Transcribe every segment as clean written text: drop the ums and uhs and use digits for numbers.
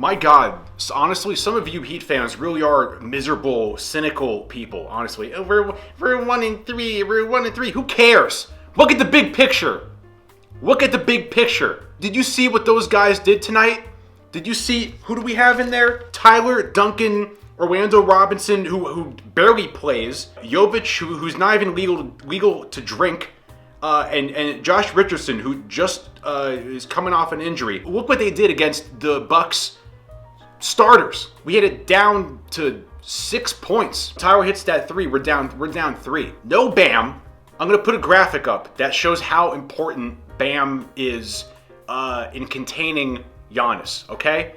My God, honestly, some of you Heat fans really are miserable, cynical people. Honestly, we're 1-3. We're 1-3. Who cares? Look at the big picture. Look at the big picture. Did you see what those guys did tonight? Did you see who do we have in there? Tyler, Duncan, Orlando Robinson, who barely plays, Jovic, who's not even legal to drink, and Josh Richardson, who just is coming off an injury. Look what they did against the Bucks starters. We had it down to 6 points. Tyler hits that three. We're down 3. No Bam. I'm gonna put a graphic up that shows how important Bam is in containing Giannis. Okay.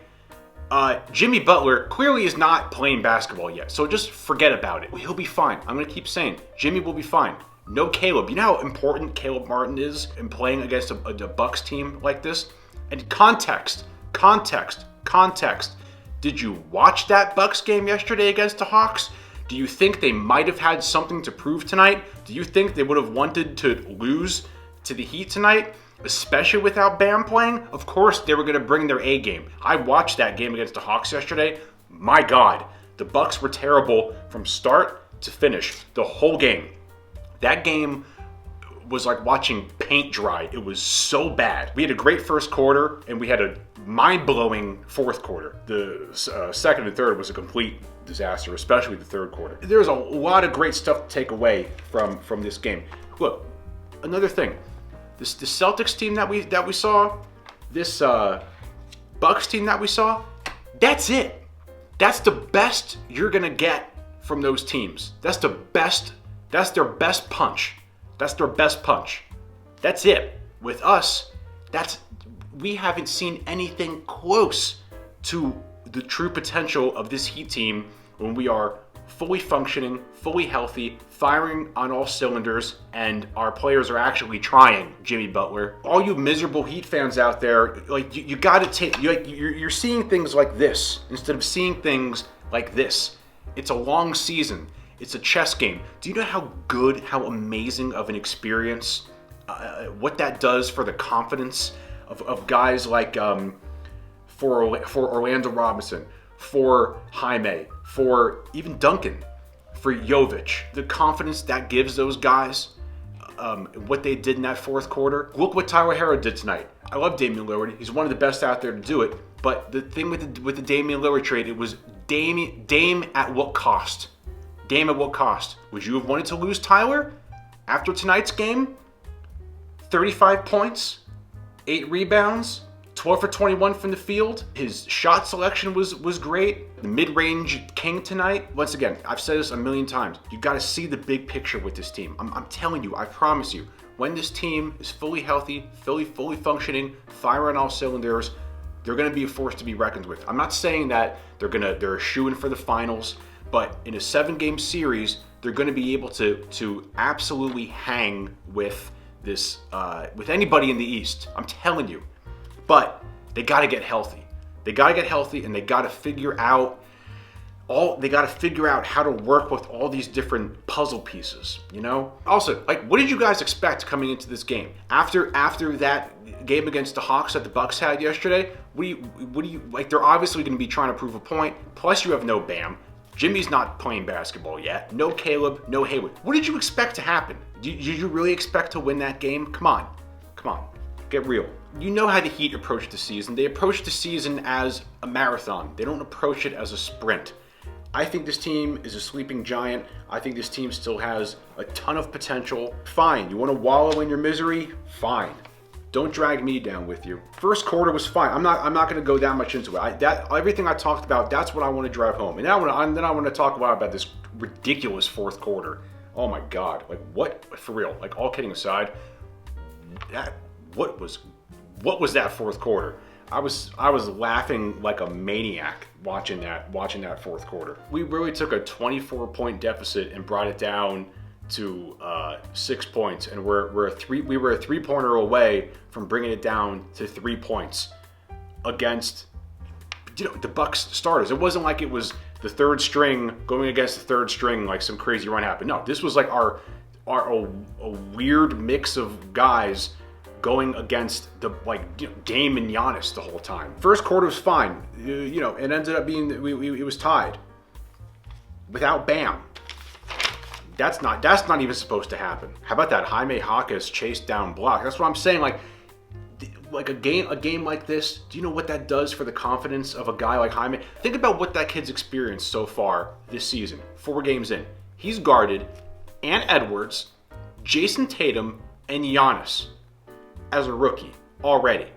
Jimmy Butler clearly is not playing basketball yet, so just forget about it. He'll be fine. I'm gonna keep saying Jimmy will be fine. No Caleb. You know how important Caleb Martin is in playing against a Bucks team like this? And context. Did you watch that Bucks game yesterday against the Hawks? Do you think they might have had something to prove tonight? Do you think they would have wanted to lose to the Heat tonight, especially without Bam playing? Of course they were going to bring their A game. I watched that game against the Hawks yesterday. My God, the Bucks were terrible from start to finish, the whole game. That game was like watching paint dry. It was so bad. We had a great first quarter, and we had a mind-blowing fourth quarter. The second and third was a complete disaster, especially the third quarter. There's a lot of great stuff to take away from this game. Look, another thing. The Celtics team that we saw, this Bucks team that we saw, that's it. That's the best you're gonna get from those teams. That's the best. That's their best punch. That's their best punch. That's it. With us, we haven't seen anything close to the true potential of this Heat team when we are fully functioning, fully healthy, firing on all cylinders, and our players are actually trying. Jimmy Butler, all you miserable Heat fans out there, like you got to take. You're seeing things like this instead of seeing things like this. It's a long season. It's a chess game. Do you know how good, how amazing of an experience, what that does for the confidence of guys like for Orlando Robinson, for Jaime, for even Duncan, for Jovic, the confidence that gives those guys, what they did in that fourth quarter. Look what Tyler Herro did tonight. I love Damian Lillard. He's one of the best out there to do it. But the thing with the Damian Lillard trade, it was Dame at what cost? Dame at what cost? Would you have wanted to lose Tyler after tonight's game? 35 points, 8 rebounds, 12 for 21 from the field. His shot selection was great. The mid-range king tonight. Once again, I've said this a million times. You got to see the big picture with this team. I'm telling you, I promise you, when this team is fully healthy, fully functioning, firing on all cylinders, they're going to be a force to be reckoned with. I'm not saying that they're a shoo-in for the finals. But in a 7-game series, they're going to be able to absolutely hang with this with anybody in the East. I'm telling you. But they got to get healthy. They got to get healthy, and they got to figure out how to work with all these different puzzle pieces. You know. Also, like, what did you guys expect coming into this game after that game against the Hawks that the Bucks had yesterday? What do you like? They're obviously going to be trying to prove a point. Plus, you have no Bam. Jimmy's not playing basketball yet. No Caleb, no Hayward. What did you expect to happen? Did you really expect to win that game? Come on. Get real. You know how the Heat approach the season. They approach the season as a marathon. They don't approach it as a sprint. I think this team is a sleeping giant. I think this team still has a ton of potential. Fine. You want to wallow in your misery? Fine. Don't drag me down with you. First quarter was fine. I'm not going to go that much into it. Everything I talked about, that's what I want to drive home. And then I want to talk about this ridiculous fourth quarter. Oh my God! Like, what? For real? Like, all kidding aside, what was that fourth quarter? I was laughing like a maniac watching that fourth quarter. We really took a 24-point deficit and brought it down to 6 points, and we were a 3-pointer away from bringing it down to 3 points against the Bucks starters. It wasn't like it was the third string going against the third string like some crazy run happened. No, this was like a weird mix of guys going against the Dame and Giannis the whole time. First quarter was fine. It ended up being it was tied without Bam. That's not even supposed to happen. How about that Jaime Jaquez chase down block? That's what I'm saying. Like a game like this, do you know what that does for the confidence of a guy like Jaime? Think about what that kid's experienced so far this season. 4 games in. He's guarded Ant Edwards, Jason Tatum, and Giannis as a rookie already.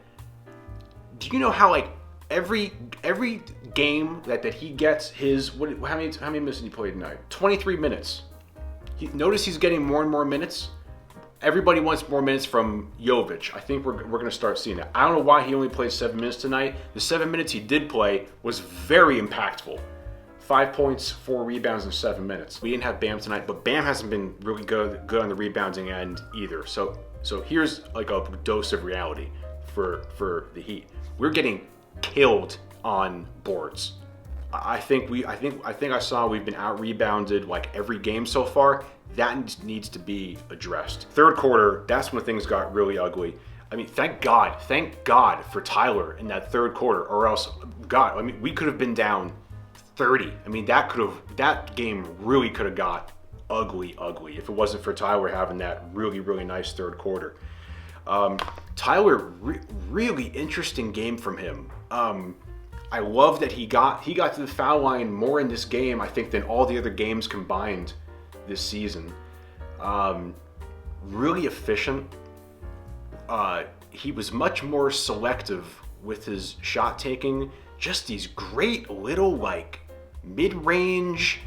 Do you know how every game that he gets how many minutes did he play tonight? 23 minutes. Notice he's getting more and more minutes. Everybody wants more minutes from Jovic. I think we're going to start seeing that. I don't know why he only played 7 minutes tonight. The 7 minutes he did play was very impactful. 5 points, 4 rebounds in 7 minutes. We didn't have Bam tonight, but Bam hasn't been really good on the rebounding end either. So here's a dose of reality for the Heat. We're getting killed on boards. I think I saw we've been out rebounded every game so far. That needs to be addressed. Third quarter, that's when things got really ugly. I mean, thank God for Tyler in that third quarter, or else, we could have been down 30. I mean, that game really could have got ugly if it wasn't for Tyler having that really, really nice third quarter. Tyler, really interesting game from him. I love that he got to the foul line more in this game, I think, than all the other games combined this season. Really efficient. He was much more selective with his shot taking. Just these great little mid-range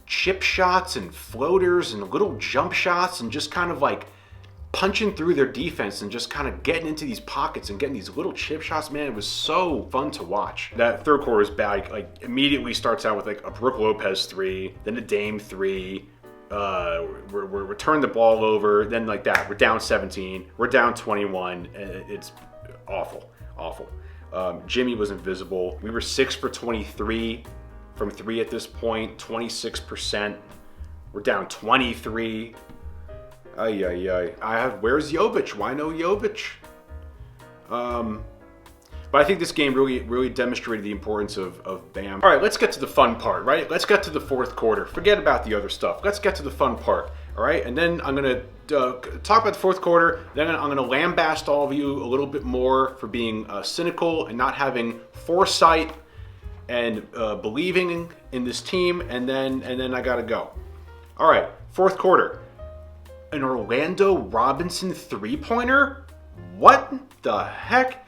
chip shots and floaters and little jump shots, and just kind of punching through their defense and just kind of getting into these pockets and getting these little chip shots. Man, it was so fun to watch. That third quarter is bad. Immediately starts out with a Brook Lopez 3, then a Dame 3. We're turning the ball over, then we're down 17, we're down 21, and it's awful. Jimmy was invisible. We were 6 for 23 from 3 at this point, 26%. We're down 23. Where's Jovic? Why no Jovic? But I think this game really demonstrated the importance of Bam. All right, let's get to the fun part, right? Let's get to the fourth quarter. Forget about the other stuff. Let's get to the fun part, all right? And then I'm going to talk about the fourth quarter. Then I'm going to lambast all of you a little bit more for being cynical and not having foresight and believing in this team. And then I got to go. All right, fourth quarter. An Orlando Robinson three-pointer? What the heck?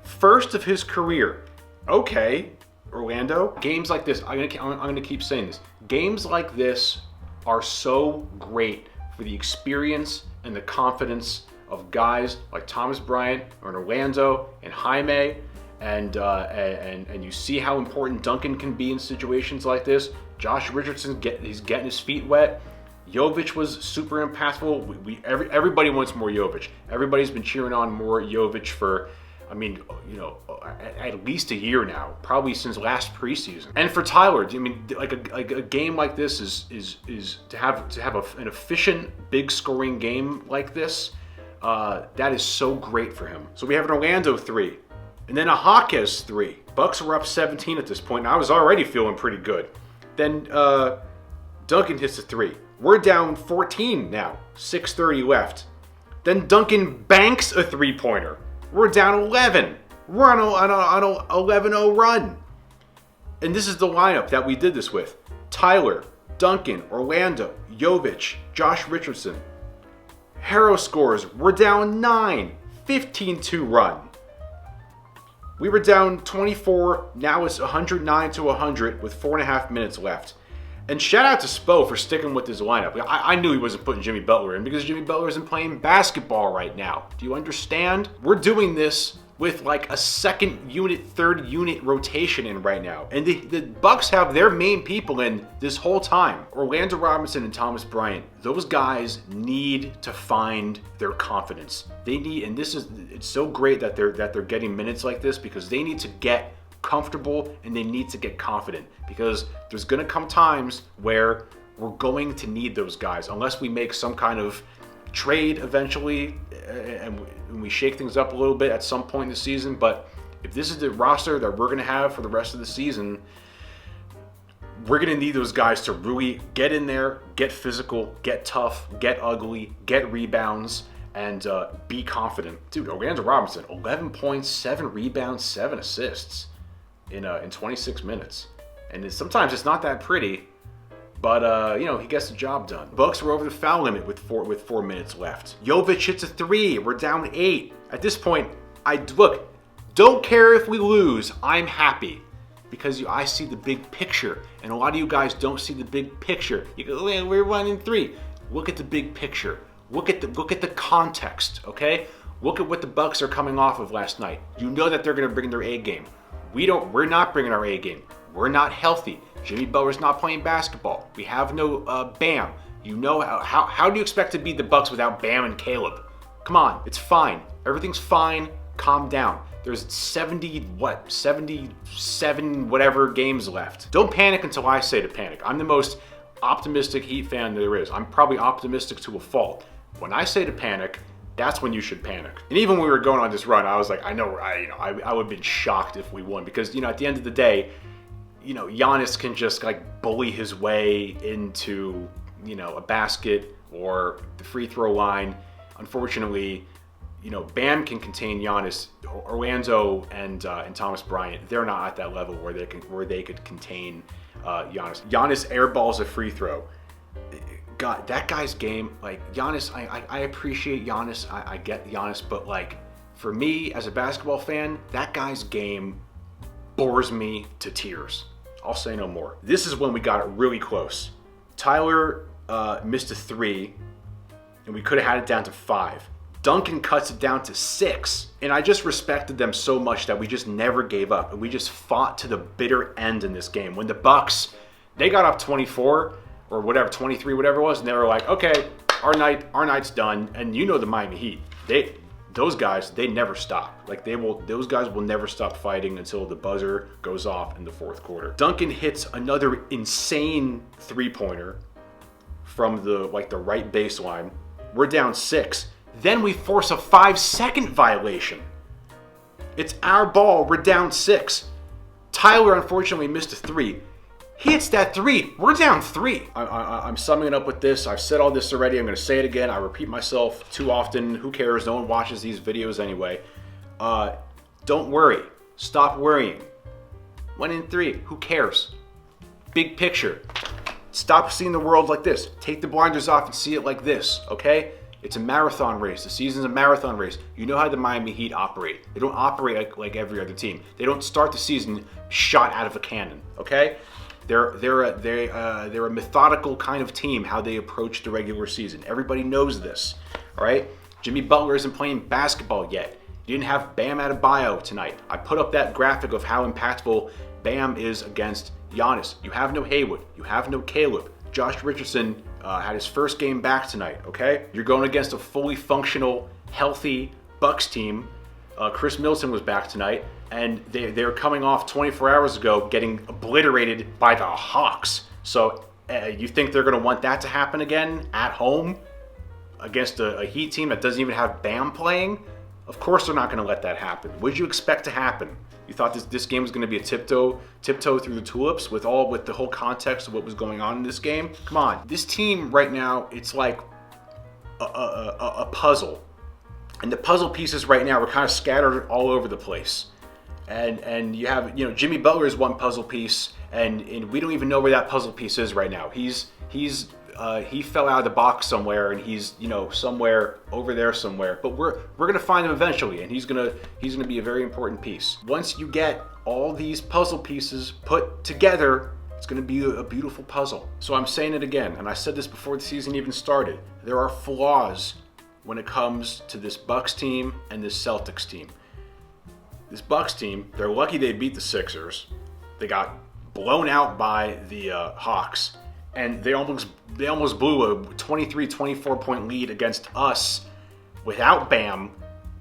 First of his career. Okay, Orlando. Games like this, I'm gonna keep saying this. Games like this are so great for the experience and the confidence of guys like Thomas Bryant or Orlando and Jaime, and you see how important Duncan can be in situations like this. Josh Richardson, he's getting his feet wet. Jovic was super impactful. Everybody wants more Jovic. Everybody's been cheering on more Jovic for, at least a year now, probably since last preseason. And for Tyler, a game like this is to have an efficient, big scoring game like this. That is so great for him. So we have an Orlando 3, and then a Jaquez 3. Bucks were up 17 at this point, and I was already feeling pretty good. Then Duncan hits a 3. We're down 14 now, 6:30 left. Then Duncan banks a three-pointer. We're down 11. We're on an 11-0 run. And this is the lineup that we did this with. Tyler, Duncan, Orlando, Jovic, Josh Richardson. Harrow scores. We're down 9. 15-2 run. We were down 24. Now it's 109-100 with 4.5 minutes left. And shout out to Spo for sticking with his lineup. I knew he wasn't putting Jimmy Butler in because Jimmy Butler isn't playing basketball right now. Do you understand? We're doing this with a second unit, third unit rotation in right now. And the Bucks have their main people in this whole time. Orlando Robinson and Thomas Bryant, those guys need to find their confidence. They need, and it's so great that they're getting minutes like this because they need to get comfortable and they need to get confident, because there's going to come times where we're going to need those guys unless we make some kind of trade eventually. and we shake things up a little bit at some point in the season. But if this is the roster that we're going to have for the rest of the season, we're going to need those guys to really get in there, get physical, get tough, get ugly, get rebounds, and be confident. Dude, Orlando Robinson, 11 points, 7 rebounds, 7 assists in 26 minutes. And sometimes it's not that pretty, but he gets the job done. Bucks were over the foul limit with 4 minutes left. Jovic hits a 3. We're down 8. At this point, don't care if we lose. I'm happy because I see the big picture, and a lot of you guys don't see the big picture. You go, we're 1-3. Look at the big picture. Look at the context. Okay. Look at what the Bucks are coming off of last night. You know that they're going to bring their A game. We're not bringing our A game. We're not healthy. Jimmy Butler's not playing basketball. We have no Bam. You know how do you expect to beat the Bucks without Bam and Caleb? Come on, it's fine. Everything's fine. Calm down. There's 77 whatever games left. Don't panic until I say to panic. I'm the most optimistic Heat fan there is. I'm probably optimistic to a fault. When I say to panic, that's when you should panic. And even when we were going on this run, I was like, I would have been shocked if we won because at the end of the day, Giannis can just like bully his way into a basket or the free throw line. Unfortunately, Bam can contain Giannis. Orlando and Thomas Bryant, they're not at that level where they could contain Giannis. Giannis airballs a free throw. God, that guy's game, like Giannis, I appreciate Giannis. I get Giannis, but like for me as a basketball fan, that guy's game bores me to tears. I'll say no more. This is when we got it really close. Tyler missed a 3, and we could have had it down to 5. Duncan cuts it down to 6, and I just respected them so much that we just never gave up, and we just fought to the bitter end in this game. When the Bucks, they got up 24 or whatever, 23, whatever it was, and they were like, okay, our night's done. And the Miami Heat, those guys, they never stop. Like those guys will never stop fighting until the buzzer goes off in the fourth quarter. Duncan hits another insane 3-pointer from the right baseline. We're down 6. Then we force a 5-second violation. It's our ball. We're down 6. Tyler unfortunately missed a 3. He hits that 3. We're down 3. I'm summing it up with this. I've said all this already. I'm going to say it again. I repeat myself too often. Who cares? No one watches these videos anyway. Don't worry. Stop worrying. 1-3. Who cares? Big picture. Stop seeing the world like this. Take the blinders off and see it like this, okay? It's a marathon race. The season's a marathon race. You know how the Miami Heat operate. They don't operate like every other team. They don't start the season shot out of a cannon, okay? They're a methodical kind of team, how they approach the regular season. Everybody knows this, all right? Jimmy Butler isn't playing basketball yet. You didn't have Bam Adebayo tonight. I put up that graphic of how impactful Bam is against Giannis. You have no Haywood. You have no Caleb. Josh Richardson had his first game back tonight, okay? You're going against a fully functional, healthy Bucks team. Chris Middleton was back tonight, and they're coming off 24 hours ago getting obliterated by the Hawks. So you think they're going to want that to happen again at home against a Heat team that doesn't even have Bam playing? Of course they're not going to let that happen. What did you expect to happen? You thought this game was going to be a tiptoe through the tulips with the whole context of what was going on in this game? Come on. This team right now, it's like a puzzle. And the puzzle pieces right now are kind of scattered all over the place. And you have, Jimmy Butler is one puzzle piece, and we don't even know where that puzzle piece is right now. He fell out of the box somewhere, and he's somewhere over there somewhere. But we're gonna find him eventually, and he's gonna be a very important piece. Once you get all these puzzle pieces put together, it's gonna be a beautiful puzzle. So I'm saying it again, and I said this before the season even started. There are flaws when it comes to this Bucks team and this Celtics team. This Bucks team, they're lucky they beat the Sixers. They got blown out by the Hawks, and they almost blew a 23-24 point lead against us without Bam.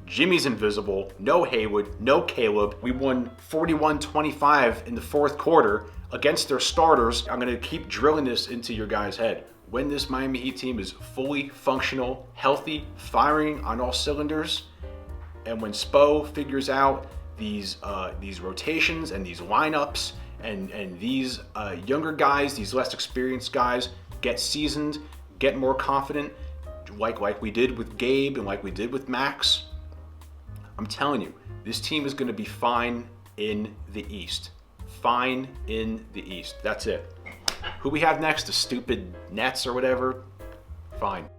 Jimmy's invisible, no Haywood, no Caleb. We won 41-25 in the fourth quarter against their starters. I'm going to keep drilling this into your guys' head. when this Miami Heat team is fully functional, healthy, firing on all cylinders, and when Spo figures out these rotations and these lineups, and these younger guys, these less experienced guys get seasoned, get more confident, like we did with Gabe and like we did with Max, I'm telling you, this team is going to be fine in the East. Fine in the East. That's it. Who we have next? The stupid Nets or whatever? Fine.